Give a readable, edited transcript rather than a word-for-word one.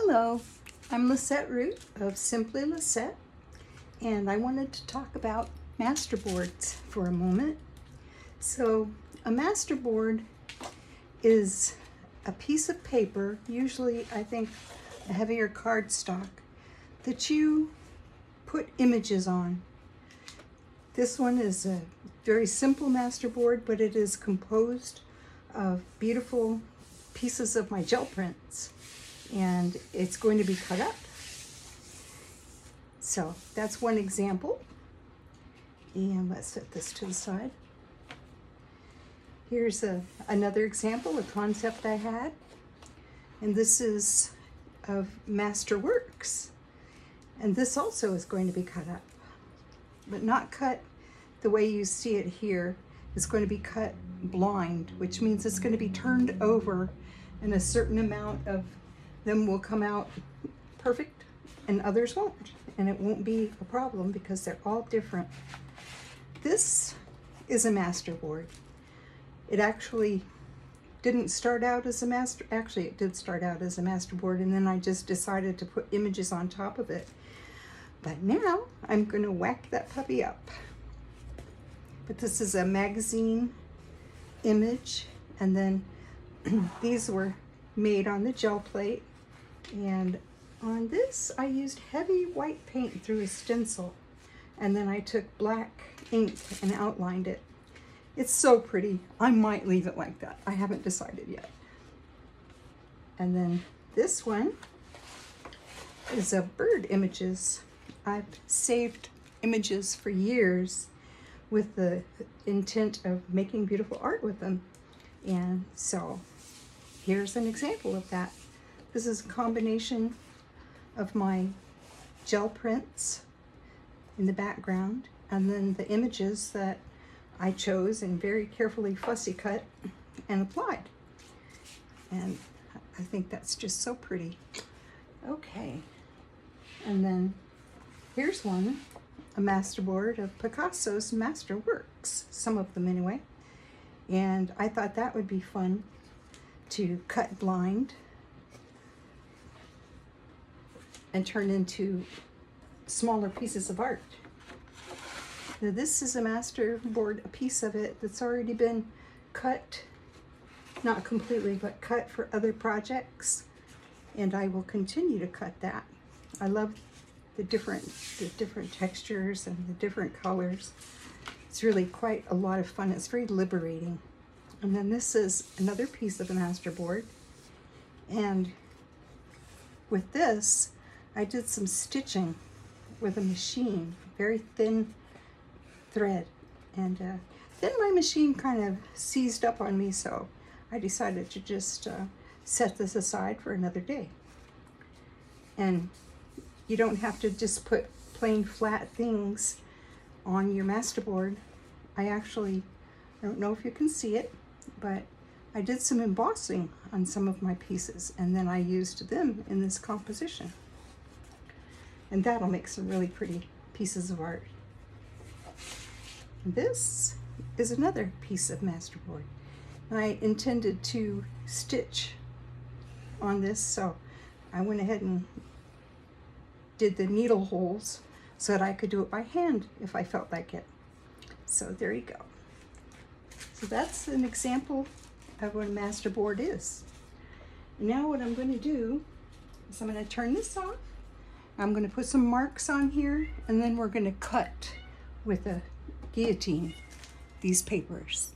Hello, I'm Lisette Root of Simply Lisette, and I wanted to talk about masterboards for a moment. So a masterboard is a piece of paper, usually I think a heavier cardstock, that you put images on. This one is a very simple masterboard, but it is composed of beautiful pieces of my gel prints, and it's going to be cut up. So that's one example. And let's set this to the side. Here's another example, a concept I had. And this is of Masterworks. And this also is going to be cut up, but not cut the way you see it here. It's going to be cut blind, which means it's going to be turned over, and a certain amount of them will come out perfect and others won't. And it won't be a problem because they're all different. This is a masterboard. It actually didn't start out as a actually it did start out as a masterboard, and then I just decided to put images on top of it. But now I'm going to whack that puppy up. But this is a magazine image, and then these were made on the gel plate. And on this, I used heavy white paint through a stencil, and then I took black ink and outlined it. It's so pretty. I might leave it like that. I haven't decided yet. And then this one is a bird images. I've saved images for years with the intent of making beautiful art with them. And so here's an example of that. This is a combination of my gel prints in the background, and then the images that I chose and very carefully fussy cut and applied. And I think that's just so pretty. Okay, and then here's one, a masterboard of Picasso's Masterworks, some of them anyway. And I thought that would be fun to cut blind and turn into smaller pieces of art. Now this is a masterboard, a piece of it that's already been cut, not completely, but cut for other projects. And I will continue to cut that. I love the different textures and the different colors. It's really quite a lot of fun. It's very liberating. And then this is another piece of a masterboard. And with this, I did some stitching with a machine, very thin thread. And then my machine kind of seized up on me, so I decided to just set this aside for another day. And you don't have to just put plain flat things on your masterboard. I don't know if you can see it, but I did some embossing on some of my pieces, and then I used them in this composition. And that'll make some really pretty pieces of art. This is another piece of masterboard. I intended to stitch on this, so I went ahead and did the needle holes so that I could do it by hand if I felt like it. So there you go. So that's an example of what a masterboard is. Now what I'm going to do is I'm going to turn this off. I'm going to put some marks on here, and then we're going to cut with a guillotine these papers.